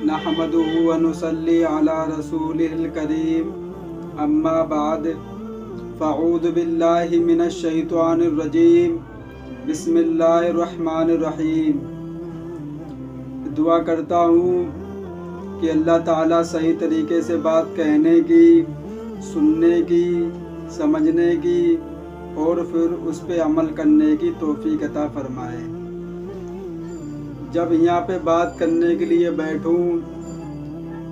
नहमदुहु व नुसल्ली अला रसूलिहिल करीम अम्मा बाद फ़अऊज़ु बिल्लाहि मिनश शैतानिर रजीम बिस्मिल्लाहिर रहमानिर रहीम। दुआ करता हूँ कि अल्लाह ताला सही तरीके से बात कहने की, सुनने की, समझने की और फिर उस पे अमल करने की तौफीक अता फरमाए। जब यहाँ पे बात करने के लिए बैठूं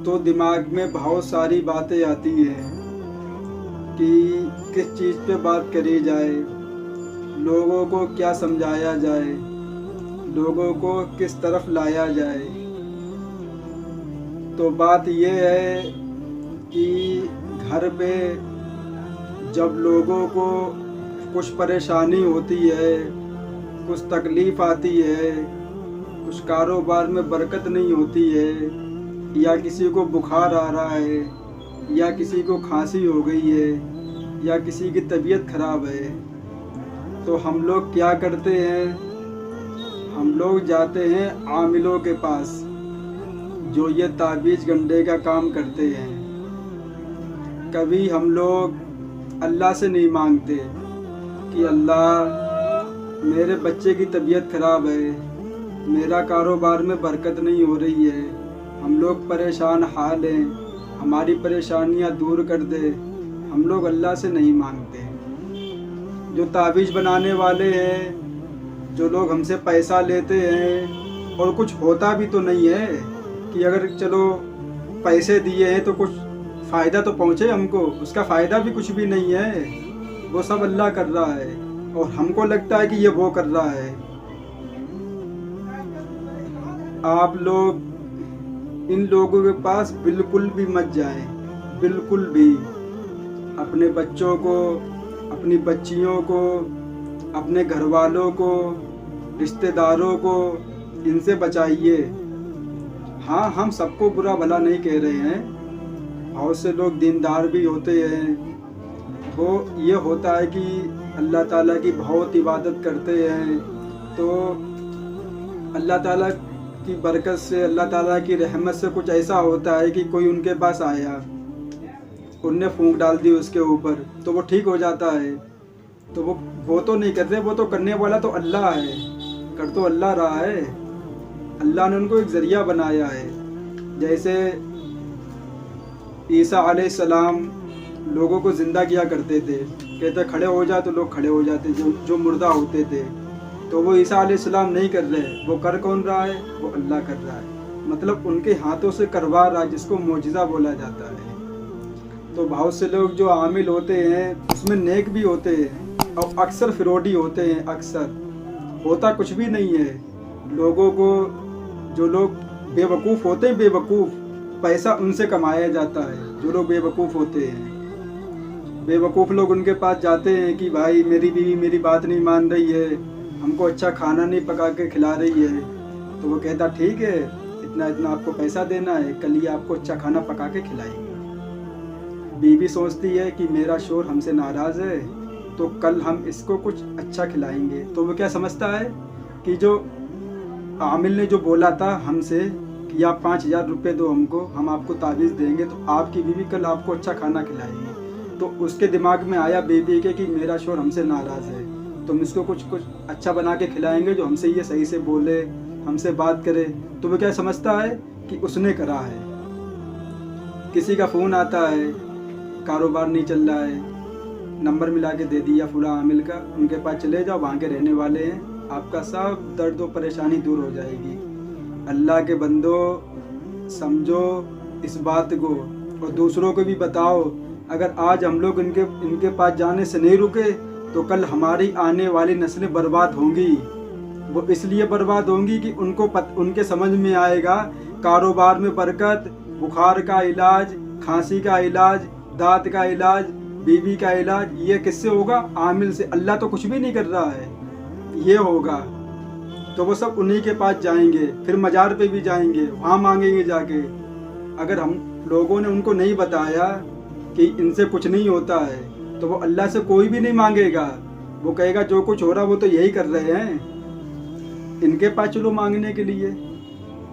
तो दिमाग में बहुत सारी बातें आती हैं कि किस चीज़ पे बात करी जाए, लोगों को क्या समझाया जाए, लोगों को किस तरफ लाया जाए। तो बात ये है कि घर पे जब लोगों को कुछ परेशानी होती है, कुछ तकलीफ़ आती है, कुछ कारोबार में बरकत नहीं होती है, या किसी को बुखार आ रहा है, या किसी को खांसी हो गई है, या किसी की तबीयत ख़राब है, तो हम लोग क्या करते हैं? हम लोग जाते हैं आमिलों के पास जो ये ताबीज़ गंडे का काम करते हैं। कभी हम लोग अल्लाह से नहीं मांगते कि अल्लाह मेरे बच्चे की तबीयत ख़राब है, मेरा कारोबार में बरकत नहीं हो रही है, हम लोग परेशान हाल हैं, हमारी परेशानियां दूर कर दे। हम लोग अल्लाह से नहीं मांगते। जो ताबीज़ बनाने वाले हैं, जो लोग हमसे पैसा लेते हैं, और कुछ होता भी तो नहीं है कि अगर चलो पैसे दिए हैं तो कुछ फ़ायदा तो पहुँचे हमको, उसका फ़ायदा भी कुछ भी नहीं है। वो सब अल्लाह कर रहा है और हमको लगता है कि ये वो कर रहा है। आप लोग इन लोगों के पास बिल्कुल भी मत जाएं, बिल्कुल भी। अपने बच्चों को, अपनी बच्चियों को, अपने घर वालों को, रिश्तेदारों को इनसे बचाइए। हाँ, हम सबको बुरा भला नहीं कह रहे हैं, बहुत से लोग दीनदार भी होते हैं। वो ये होता है कि अल्लाह ताला की बहुत इबादत करते हैं, तो अल्लाह ताला की बरकत से, अल्लाह ताला की रहमत से कुछ ऐसा होता है कि कोई उनके पास आया, उनने फूंक डाल दी उसके ऊपर, तो वो ठीक हो जाता है। तो वो तो नहीं कर रहे, वो तो करने वाला तो अल्लाह है, कर तो अल्लाह रहा है। अल्लाह ने उनको एक ज़रिया बनाया है। जैसे ईसा अलैहिस्सलाम लोगों को ज़िंदा किया करते थे, कहते खड़े हो जाए तो लोग खड़े हो जाते, जो मुर्दा होते थे। तो वो ईसा अलैहिस्सलाम नहीं कर रहे, वो कर कौन रहा है? वो अल्लाह कर रहा है। मतलब उनके हाथों से करवा रहा है, जिसको मोजिज़ा बोला जाता है। तो बहुत से लोग जो आमिल होते हैं उसमें नेक भी होते हैं और अक्सर फिरोडी होते हैं। अक्सर होता कुछ भी नहीं है। लोगों को, जो लोग बेवकूफ़ होते हैं, बेवकूफ़, पैसा उनसे कमाया जाता है। जो लोग बेवकूफ़ होते हैं, बेवकूफ़ लोग उनके पास जाते हैं कि भाई मेरी बीवी मेरी बात नहीं मान रही है, हमको अच्छा खाना नहीं पका के खिला रही है। तो वो कहता ठीक है, इतना इतना आपको पैसा देना है, कल ही आपको अच्छा खाना पका के खिलाएंगे। बीवी सोचती है कि मेरा शोहर हमसे नाराज़ है, तो कल हम इसको कुछ अच्छा खिलाएंगे। तो वो क्या समझता है कि जो आमिल ने जो बोला था हमसे कि आप 5,000 रुपये दो हमको, हम आपको ताबीज़ देंगे, तो आपकी बीवी कल आपको अच्छा खाना खिलाएगी। तो उसके दिमाग में आया बीवी के कि मेरा शोहर हमसे नाराज़ है, तो हम इसको कुछ अच्छा बना के खिलाएंगे जो हमसे ये सही से बोले, हमसे बात करे। तो वो क्या समझता है कि उसने करा है। किसी का फ़ोन आता है, कारोबार नहीं चल रहा है, नंबर मिला के दे दिया फुला आमिल का, उनके पास चले जाओ, वहाँ के रहने वाले हैं, आपका सब दर्द और परेशानी दूर हो जाएगी। अल्लाह के बंदो, समझो इस बात को और दूसरों को भी बताओ। अगर आज हम लोग इनके पास जाने से नहीं रुके तो कल हमारी आने वाली नस्लें बर्बाद होंगी। वो इसलिए बर्बाद होंगी कि उनके समझ में आएगा कारोबार में बरकत, बुखार का इलाज, खांसी का इलाज, दांत का इलाज, बीवी का इलाज, ये किससे होगा? आमिल से। अल्लाह तो कुछ भी नहीं कर रहा है, ये होगा। तो वो सब उन्हीं के पास जाएंगे, फिर मज़ार पे भी जाएंगे, वहाँ मांगेंगे जाके। अगर हम लोगों ने उनको नहीं बताया कि इनसे कुछ नहीं होता है, तो वो अल्लाह से कोई भी नहीं मांगेगा। वो कहेगा जो कुछ हो रहा वो तो यही कर रहे हैं, इनके पास चलो मांगने के लिए।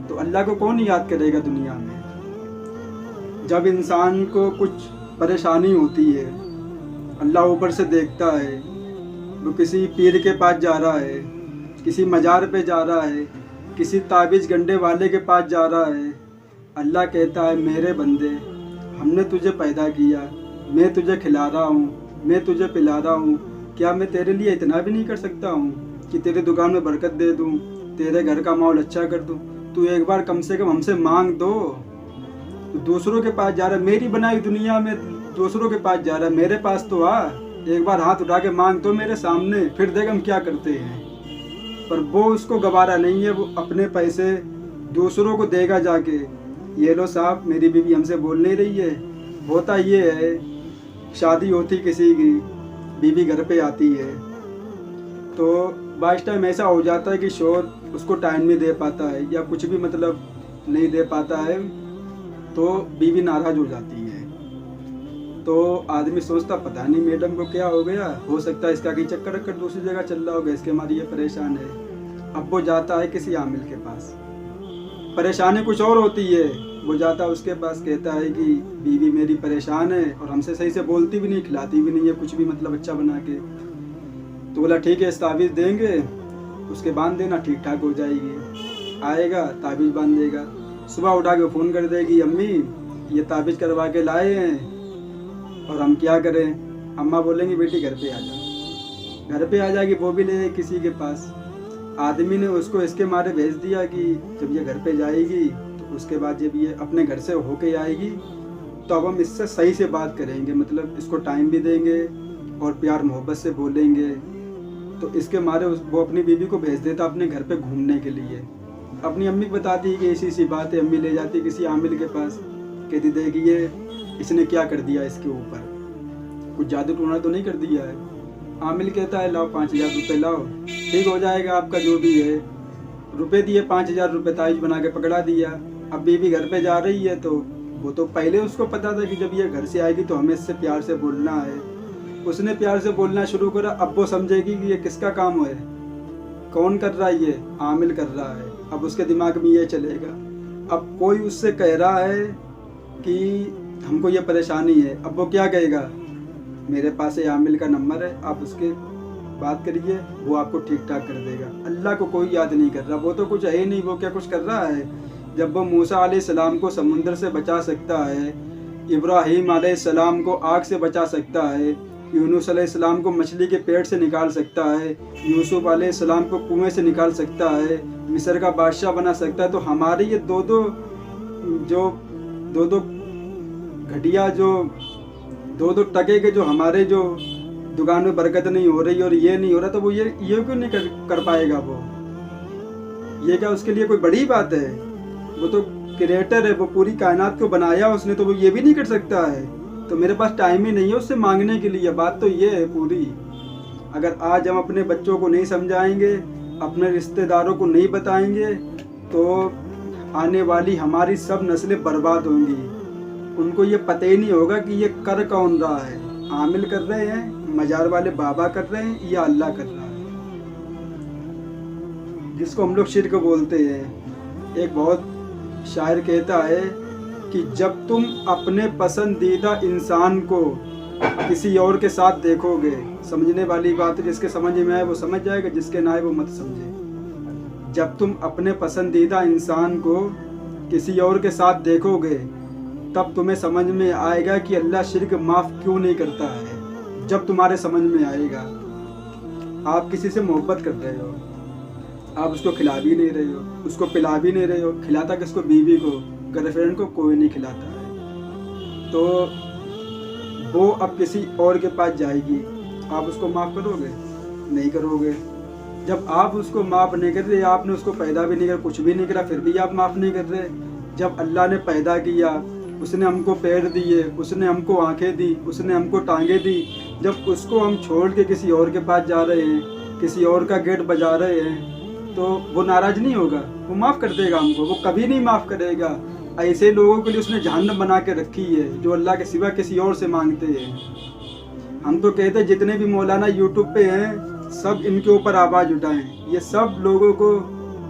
تو اللہ کو کون یاد کرے گا دنیا میں؟ جب انسان کو کچھ پریشانی ہوتی ہے، اللہ اوپر سے دیکھتا ہے، وہ کسی پیر کے پاس جا رہا ہے، کسی مزار پہ جا رہا ہے، کسی تعویذ گنڈے والے کے پاس جا رہا ہے، اللہ کہتا ہے میرے بندے، ہم نے تجھے پیدا کیا، میں تجھے کھلا رہا ہوں، میں تجھے پلا رہا ہوں، کیا میں تیرے لیے اتنا بھی نہیں کر سکتا ہوں کہ تیرے دکان میں برکت دے دوں، تیرے گھر کا ماحول اچھا کر دوں؟ تو ایک بار کم سے کم ہم سے مانگ دو۔ تو دوسروں کے پاس جا رہا ہے، میری بنائی دنیا میں دوسروں کے پاس جا رہا ہے، میرے پاس تو آ، ایک بار ہاتھ اٹھا کے مانگ دو میرے سامنے، پھر دیکھ ہم کیا کرتے ہیں۔ پر وہ اس کو گوارا نہیں ہے، وہ اپنے پیسے دوسروں کو دے گا جا کے، یہ لو صاحب میری بیوی ہم سے بول نہیں رہی ہے۔ ہوتا یہ ہے، شادی ہوتی کسی کی، بیوی گھر پہ آتی ہے تو بعض ٹائم ایسا ہو جاتا ہے کہ شوہر اس کو ٹائم نہیں دے پاتا ہے یا کچھ بھی مطلب نہیں دے پاتا ہے، تو بیوی ناراض ہو جاتی ہے۔ تو آدمی سوچتا پتہ نہیں میڈم کو کیا ہو گیا، ہو سکتا ہے اس کا کہیں چکر رکھ کر دوسری جگہ چل رہا ہوگا، اس کے مارے یہ پریشان ہے۔ اب وہ جاتا ہے کسی عامل کے پاس، پریشانی کچھ اور ہوتی ہے، وہ جاتا ہے اس کے پاس، کہتا ہے کہ بیوی میری پریشان ہے اور ہم سے صحیح سے بولتی بھی نہیں، کھلاتی بھی نہیں ہے کچھ بھی مطلب اچھا بنا کے۔ تو بولا ٹھیک ہے تعویذ دیں گے، اس کے باندھ دینا، ٹھیک ٹھاک ہو جائے گی۔ آئے گا تعویذ باندھ دے گا، صبح اٹھا کے فون کر دے گی امی یہ تعویذ کروا کے لائے ہیں اور ہم کیا کریں؟ اماں بولیں گی بیٹی گھر پہ آ جا، گھر پہ آ جائے گی، وہ بھی لے جائے کسی کے پاس۔ آدمی نے اس کو اس کے مارے بھیج دیا کہ جب یہ گھر پہ جائے گی تو اس کے بعد جب یہ اپنے گھر سے ہو کے آئے گی تو اب ہم اس سے صحیح سے بات کریں گے، مطلب اس کو ٹائم بھی دیں گے اور پیار محبت سے بولیں گے۔ تو اس کے مارے وہ اپنی بیوی کو بھیج دیتا اپنے گھر پہ گھومنے کے لیے، اپنی امی کو بتاتی کہ ایسی ایسی بات ہے، امی لے جاتی کسی عامل کے پاس، کہتی دیکھ یہ اس نے کیا کر دیا، اس کے اوپر کچھ جادو ٹونا تو نہیں کر دیا ہے؟ عامل کہتا ہے لاؤ 5000 روپے لاؤ، ٹھیک ہو جائے گا آپ کا جو بھی ہے۔ روپے دیے، 5000 روپے تعویذ بنا کے پکڑا دیا۔ اب بیوی گھر پہ جا رہی ہے تو وہ تو پہلے اس کو پتا تھا کہ جب یہ گھر سے آئے گی تو ہمیں اس سے پیار سے بولنا ہے، اس نے پیار سے بولنا شروع کرا۔ اب وہ سمجھے گی کہ یہ کس کا کام ہے، کون کر رہا ہے، یہ عامل کر رہا ہے۔ اب اس کے دماغ میں یہ چلے گا، اب کوئی اس سے کہہ رہا ہے کہ ہم کو یہ پریشانی ہے، اب وہ کیا کہے گا، میرے پاس یہ عامل کا نمبر ہے، آپ اس کے بات کریے، وہ آپ کو ٹھیک ٹھاک کر دے گا۔ اللہ کو کوئی یاد نہیں کر رہا، وہ تو کچھ ہے ہی نہیں، وہ کیا کچھ کر رہا ہے؟ جب وہ موسیٰ علیہ السلام کو سمندر سے بچا سکتا ہے، ابراہیم علیہ السلام کو آگ سے بچا سکتا ہے، یونس علیہ السلام کو مچھلی کے پیٹ سے نکال سکتا ہے، یوسف علیہ السلام کو کنویں سے نکال سکتا ہے، مصر کا بادشاہ بنا سکتا ہے، تو ہمارے یہ دو دو گھٹیا جو دو ٹکے کے جو ہمارے جو دکان میں برکت نہیں ہو رہی اور یہ نہیں ہو رہا، تو وہ یہ کیوں نہیں کر پائے گا؟ وہ یہ کیا اس کے لیے کوئی بڑی بات ہے؟ وہ تو کریٹر ہے، وہ پوری کائنات کو بنایا اس نے، تو وہ یہ بھی نہیں کر سکتا ہے؟ تو میرے پاس ٹائم ہی نہیں ہے اس سے مانگنے کے لیے۔ بات تو یہ ہے پوری، اگر آج ہم اپنے بچوں کو نہیں سمجھائیں گے، اپنے رشتہ داروں کو نہیں بتائیں گے، تو آنے والی ہماری سب نسلیں برباد ہوں گی۔ ان کو یہ پتہ ہی نہیں ہوگا کہ یہ کر کون رہا ہے، عامل کر رہے ہیں، مزار والے بابا کر رہے ہیں یا اللہ کر رہا ہے، جس کو ہم لوگ شرک بولتے ہیں۔ ایک بہت شاعر کہتا ہے کہ جب تم اپنے پسندیدہ انسان کو کسی اور کے ساتھ دیکھو گے، سمجھنے والی بات ہے، جس کے سمجھ میں آئے وہ سمجھ جائے گا، جس کے نہ آئے وہ مت سمجھے۔ جب تم اپنے پسندیدہ انسان کو کسی اور کے ساتھ دیکھو گے تب تمہیں سمجھ میں آئے گا کہ اللہ شرک معاف کیوں نہیں کرتا ہے۔ جب تمہارے سمجھ میں آئے گا، آپ کسی سے محبت کر رہے ہو، آپ اس کو کھلا بھی نہیں رہے ہو، اس کو پلا بھی نہیں رہے ہو، کھلاتا کس کو؟ بیوی کو، گرل فرینڈ کو کوئی نہیں کھلاتا ہے، تو وہ اب کسی اور کے پاس جائے گی، آپ اس کو معاف کرو گے؟ نہیں کرو گے۔ جب آپ اس کو معاف نہیں کر رہے، آپ نے اس کو پیدا بھی نہیں کرا، کچھ بھی نہیں کرا، پھر بھی آپ معاف نہیں کر رہے۔ جب اللہ نے پیدا کیا، اس نے ہم کو پیر دیے، اس نے ہم کو آنکھیں دی، اس نے ہم کو ٹانگیں دی، جب اس کو ہم چھوڑ کے کسی اور کے پاس جا رہے ہیں، کسی اور کا گیٹ بجا رہے ہیں، تو وہ ناراض نہیں ہوگا؟ وہ معاف کر دے گا ہم کو؟ وہ کبھی نہیں معاف کرے گا۔ ایسے لوگوں کے لیے اس نے جہنم بنا کے رکھی ہے جو اللہ کے سوا کسی اور سے مانگتے ہیں۔ ہم تو کہتے ہیں جتنے بھی مولانا یوٹیوب پہ ہیں سب ان کے اوپر آواز اٹھائیں، یہ سب لوگوں کو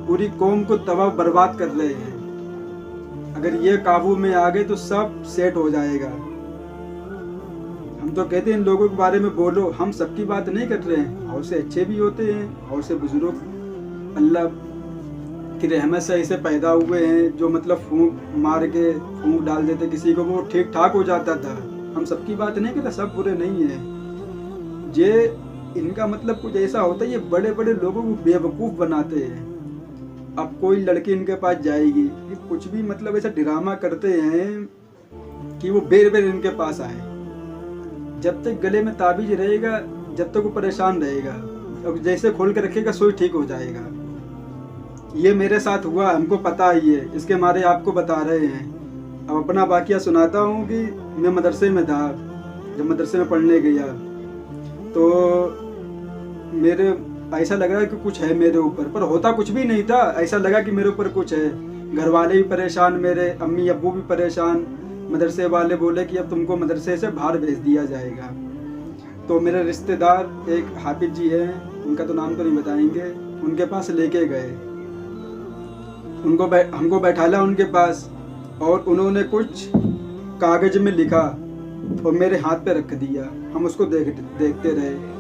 पूरी कौम को तबाह बर्बाद कर रहे हैं। अगर ये काबू में आ गए तो सब सेट हो जाएगा। हम तो कहते हैं इन लोगों के बारे में बोलो, हम सबकी बात नहीं कर रहे हैं, और से अच्छे भी होते हैं और से बुजुर्ग अल्लाह की रहमत से ऐसे पैदा हुए हैं जो मतलब फूंक मार के फूंक डाल देते किसी को, वो ठीक ठाक हो जाता था। हम सबकी बात नहीं करते, सब बुरे नहीं है। ये इनका मतलब कुछ ऐसा होता है, ये बड़े बड़े लोगों को बेवकूफ़ बनाते हैं। अब कोई लड़की इनके पास जाएगी, ये कुछ भी मतलब ऐसा ड्रामा करते हैं कि वो बेर बेर इनके पास आए। जब तक गले में ताबीज रहेगा, जब तक वो परेशान रहेगा, अब जैसे खोल के रखेगा सोई ठीक हो जाएगा। ये मेरे साथ हुआ, हमको पता ही है, इसके मारे आपको बता रहे हैं। अब अपना वाकया सुनाता हूँ कि मैं मदरसे में था, जब मदरसे में पढ़ने गया तो मेरे ऐसा लग रहा है कि कुछ है मेरे ऊपर, पर होता कुछ भी नहीं था। ऐसा लगा कि मेरे ऊपर कुछ है। घर वाले भी परेशान, मेरे अम्मी अब्बू भी परेशान। मदरसे वाले बोले कि अब तुमको मदरसे से बाहर भेज दिया जाएगा। तो मेरे रिश्तेदार एक हाफिज जी हैं, उनका तो नाम तो नहीं बताएंगे, उनके पास लेके गए। हमको बैठाला उनके पास, और उन्होंने कुछ कागज में लिखा और मेरे हाथ पे रख दिया। हम उसको देखते रहे।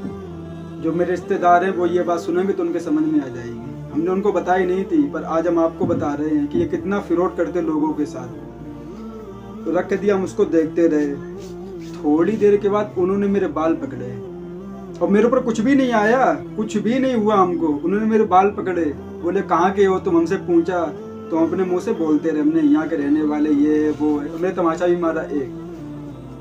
जो मेरे रिश्तेदार हैं वो ये बात सुनेंगे तो उनके समझ में आ जाएगी। हमने उनको बताई नहीं थी, पर आज हम आपको बता रहे हैं कि ये कितना फ्रॉड करते लोगों के साथ। तो रख दिया, हम उसको देखते रहे। थोड़ी देर के बाद उन्होंने मेरे बाल पकड़े, और मेरे ऊपर कुछ भी नहीं आया, कुछ भी नहीं हुआ हमको। उन्होंने मेरे बाल पकड़े, बोले कहाँ के हो तुम, हमसे पूछा। तो हम अपने मुंह से बोलते रहे, हमने यहाँ के रहने वाले ये वो है। उन्होंने तमाशा भी मारा एक,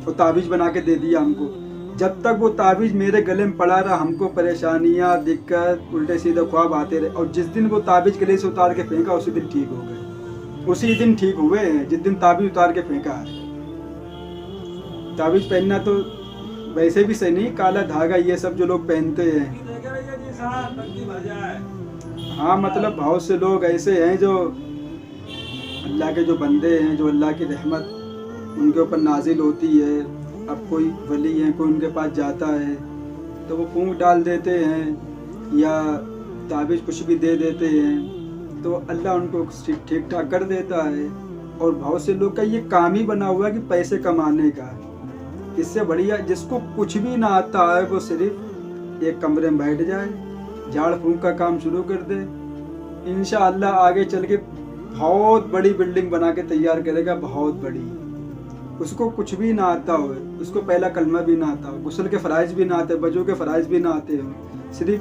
और ताबीज़ बना के दे दिया हमको। जब तक वो ताबीज़ मेरे गले में पड़ा रहा, हमको परेशानियाँ, दिक्कत, उल्टे सीधे ख्वाब आते रहे। और जिस दिन वो ताबीज़ गले से उतार के फेंका, उसी दिन ठीक हो गए। उसी दिन ठीक हुए हैं जिस दिन ताबीज़ उतार के फेंका है। ताबीज़ पहनना तो वैसे भी सही नहीं, काला धागा ये सब जो लोग पहनते हैं। हाँ, मतलब बहुत से लोग ऐसे हैं जो अल्लाह के जो बंदे हैं, जो अल्लाह की रहमत उनके ऊपर नाजिल होती है। अब कोई वली है, कोई उनके पास जाता है तो वो फूंक डाल देते हैं या ताबीज़ कुछ भी दे देते हैं, तो अल्लाह उनको ठीक ठाक कर देता है। और बहुत से लोग का ये काम ही बना हुआ है कि पैसे कमाने का। इससे बढ़िया जिसको कुछ भी ना आता है वो सिर्फ एक कमरे में बैठ जाए, झाड़ फूंक का काम शुरू कर दे। इंशाअल्लाह आगे चल के बहुत बड़ी बिल्डिंग बना के तैयार करेगा, बहुत बड़ी। उसको कुछ भी ना आता हो, उसको पहला कलमा भी ना आता हो, गुस्ल के फ़राइज़ भी ना आते, वजू के फ़राइज़ भी ना आते हो, सिर्फ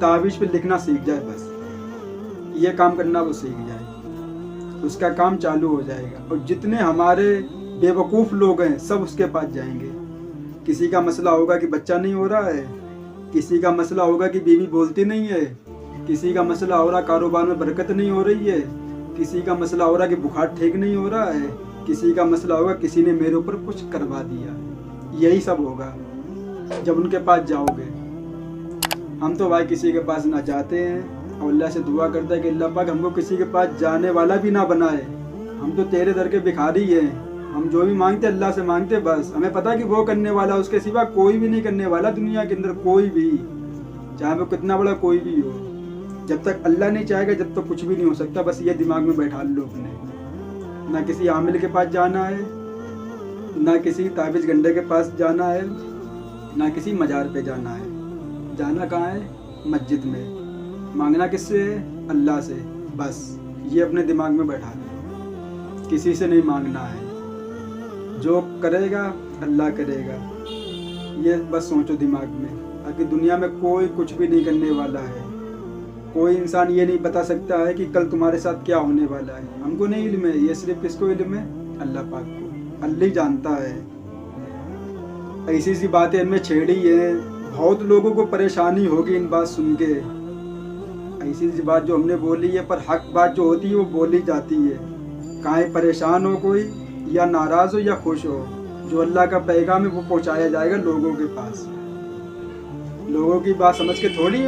ताबीज़ पे लिखना सीख जाए, बस ये काम करना वो सीख जाए, उसका काम चालू हो जाएगा। और जितने हमारे बेवकूफ़ लोग हैं सब उसके पास जाएंगे। किसी का मसला होगा कि बच्चा नहीं हो रहा है, किसी का मसला होगा कि बीवी बोलती नहीं है, किसी का मसला हो रहा कारोबार में बरकत नहीं हो रही है, किसी का मसला हो रहा कि बुखार ठीक नहीं हो रहा है, किसी का मसला होगा किसी ने मेरे ऊपर कुछ करवा दिया। यही सब होगा जब उनके पास जाओगे। हम तो भाई किसी के पास ना जाते हैं, और अल्लाह से दुआ करते हैं कि अल्लाह पाक हमको किसी के पास जाने वाला भी ना बनाए। हम तो तेरे दर के भिखारी हैं, हम जो भी मांगते अल्लाह से मांगते, बस हमें पता है कि वो करने वाला, उसके सिवा कोई भी नहीं करने वाला दुनिया के अंदर, कोई भी, चाहे वो कितना बड़ा कोई भी हो। जब तक अल्लाह नहीं चाहेगा जब तक कुछ भी नहीं हो सकता। बस ये दिमाग में बैठा लो अपने। ना किसी आमिल के पास जाना है, ना किसी ताबीज़ गंडे के पास जाना है, ना किसी मजार पे जाना है। जाना कहाँ है? मस्जिद में। मांगना किससे है? अल्लाह से। बस ये अपने दिमाग में बैठा लो, किसी से नहीं मांगना है। जो करेगा अल्लाह करेगा, ये बस सोचो दिमाग में। ताकि दुनिया में कोई कुछ भी नहीं करने वाला है। कोई इंसान ये नहीं बता सकता है कि कल तुम्हारे साथ क्या होने वाला है। हमको नहीं इल्म है, ये सिर्फ किसको इल्म है? अल्लाह पाक को। अल्लाह ही जानता है। ऐसी सी बातें इनमें छेड़ी है, बहुत लोगों को परेशानी होगी इन बात सुन के। ऐसी सी बात जो हमने बोली है, पर हक बात जो होती है वो बोली जाती है। काहे परेशान हो कोई, या नाराज़ हो या खुश हो, जो अल्लाह का पैगाम है वो पहुँचाया जाएगा लोगों के पास। लोगों की बात समझ के थोड़ी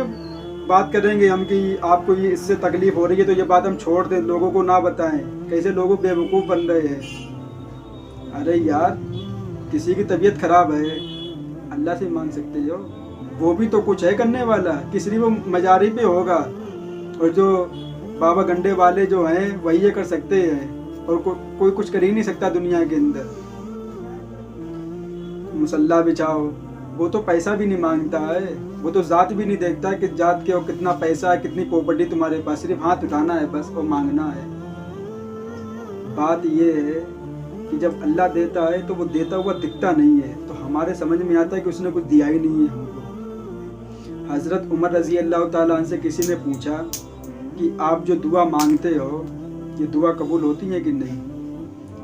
बात करेंगे हम कि आपको ये इससे तकलीफ हो रही है तो ये बात हम छोड़ दें, लोगों को ना बताएं। कैसे लोगों बेवकूफ़ बन रहे हैं। अरे यार, किसी की तबीयत ख़राब है, अल्लाह से मांग सकते हो, वो भी तो कुछ है करने वाला, किसी वो मजारी पे होगा। और जो बाबा गंडे वाले जो हैं वही ये कर सकते हैं, और कोई कुछ कर ही नहीं सकता दुनिया के अंदर। मुसल्ला बिछाओ, वो तो पैसा भी नहीं मांगता है, वो तो जात भी नहीं देखता कि जात के और कितना पैसा है, कितनी प्रॉपर्टी तुम्हारे पास, सिर्फ हाथ उठाना है बस और मांगना है। बात ये है कि जब अल्लाह देता है तो वो देता हुआ दिखता नहीं है, तो हमारे समझ में आता है कि उसने कुछ दिया ही नहीं है हमको। हज़रत उमर रज़ी अल्लाह ताला अन्हु से किसी ने पूछा कि आप जो दुआ मांगते हो ये दुआ कबूल होती है कि नहीं?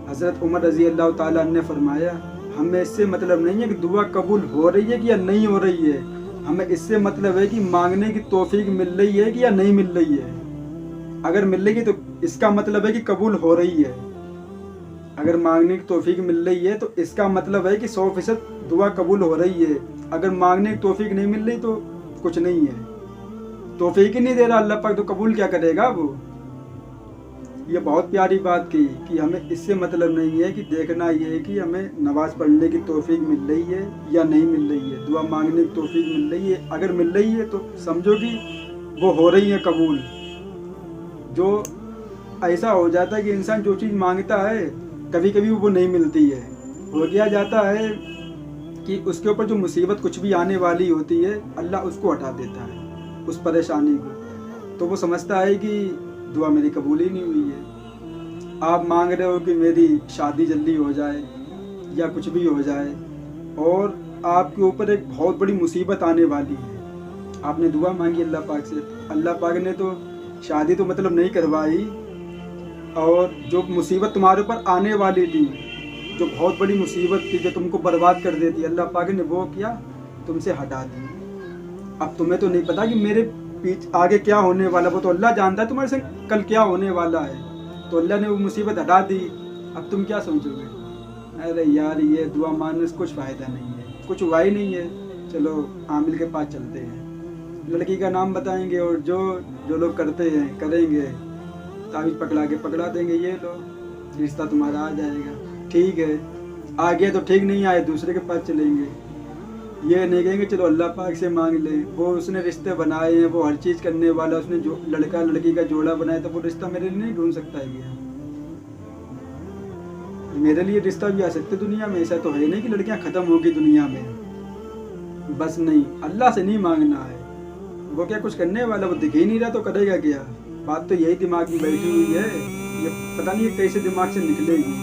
हज़रत उमर रज़ी अल्लाह ताला अन्हु ने फरमाया, हमें इससे मतलब नहीं है कि दुआ कबूल हो रही है कि या नहीं हो रही है, हमें इससे मतलब है कि मांगने की तौफीक मिल रही है कि या नहीं मिल रही है। अगर मिल रही है तो इसका मतलब है कि कबूल हो रही है, अगर मांगने की तौफीक मिल रही है तो इसका मतलब है कि 100% दुआ कबूल हो रही है। अगर मांगने की तौफीक नहीं मिल रही तो कुछ नहीं है, तौफीक ही नहीं दे रहा अल्लाह पाक, तो कबूल क्या करेगा वो। ये बहुत प्यारी बात की कि हमें इससे मतलब नहीं है कि देखना ये है कि हमें नमाज पढ़ने की तौफीक मिल रही है या नहीं मिल रही है, दुआ मांगने की तौफीक मिल रही है। अगर मिल रही है तो समझो कि वो हो रही है कबूल। जो ऐसा हो जाता है कि इंसान जो चीज़ मांगता है कभी कभी वो नहीं मिलती है, हो गया जाता है कि उसके ऊपर जो मुसीबत कुछ भी आने वाली होती है अल्लाह उसको हटा देता है, उस परेशानी को। तो वो समझता है कि दुआ मेरी कबूल ही नहीं हुई है। आप मांग रहे हो कि मेरी शादी जल्दी हो जाए या कुछ भी हो जाए, और आपके ऊपर एक बहुत बड़ी मुसीबत आने वाली है, आपने दुआ मांगी अल्लाह पाक से, अल्लाह पाक ने तो शादी तो मतलब नहीं करवाई, और जो मुसीबत तुम्हारे ऊपर आने वाली थी, जो बहुत बड़ी मुसीबत थी जो तुमको बर्बाद कर देती, अल्लाह पाक ने वो किया, तुमसे हटा दी। अब तुम्हें तो नहीं पता कि मेरे पीछे आगे क्या होने वाला, वो तो अल्लाह जानता है तुम्हारे संग कल क्या होने वाला है, तो अल्लाह ने वो मुसीबत हटा दी। अब तुम क्या सोचोगे, अरे यार ये दुआ मांगने से कुछ फ़ायदा नहीं है, कुछ हुआ ही नहीं है, चलो आमिल के पास चलते हैं, लड़की का नाम बताएंगे और जो लोग करते हैं करेंगे, तावीज़ पकड़ा देंगे, ये लो रिश्ता तुम्हारा आ जाएगा। ठीक है, आ गया तो ठीक, नहीं आए दूसरे के पास चलेंगे। ये नहीं कहेंगे चलो अल्लाह पाक से मांग ले, वो उसने रिश्ते बनाए हैं, वो हर चीज़ करने वाला, उसने जो लड़का लड़की का जोड़ा बनाया, तो वो रिश्ता मेरे लिए नहीं ढूंढ सकता है क्या? मेरे लिए रिश्ता भी आ सकते दुनिया में, ऐसा तो है नहीं कि लड़कियां ख़त्म होगी दुनिया में। बस नहीं, अल्लाह से नहीं मांगना है, वो क्या कुछ करने वाला, वो दिख ही नहीं रहा तो करेगा क्या। बात तो यही दिमाग में बैठी हुई है, ये पता नहीं कैसे दिमाग से निकलेगी।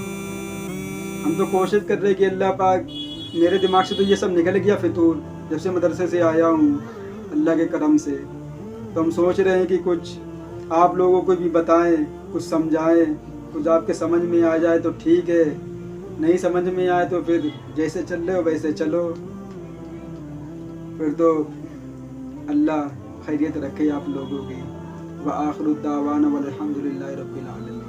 हम तो कोशिश कर रहे हैं कि अल्लाह पाक, मेरे दिमाग से तो ये सब निकल गया फितूर, जब से मदरसे से आया हूँ अल्लाह के करम से। तो हम सोच रहे हैं कि कुछ आप लोगों को भी बताएं, कुछ समझाएं, कुछ आपके समझ में आ जाए तो ठीक है, नहीं समझ में आए तो फिर जैसे चल रहे हो वैसे चलो, फिर तो अल्लाह खैरियत रखे आप लोगों की। व आखिरु दावाना वल हम्दुलिल्लाहि रब्बिल आलमीन।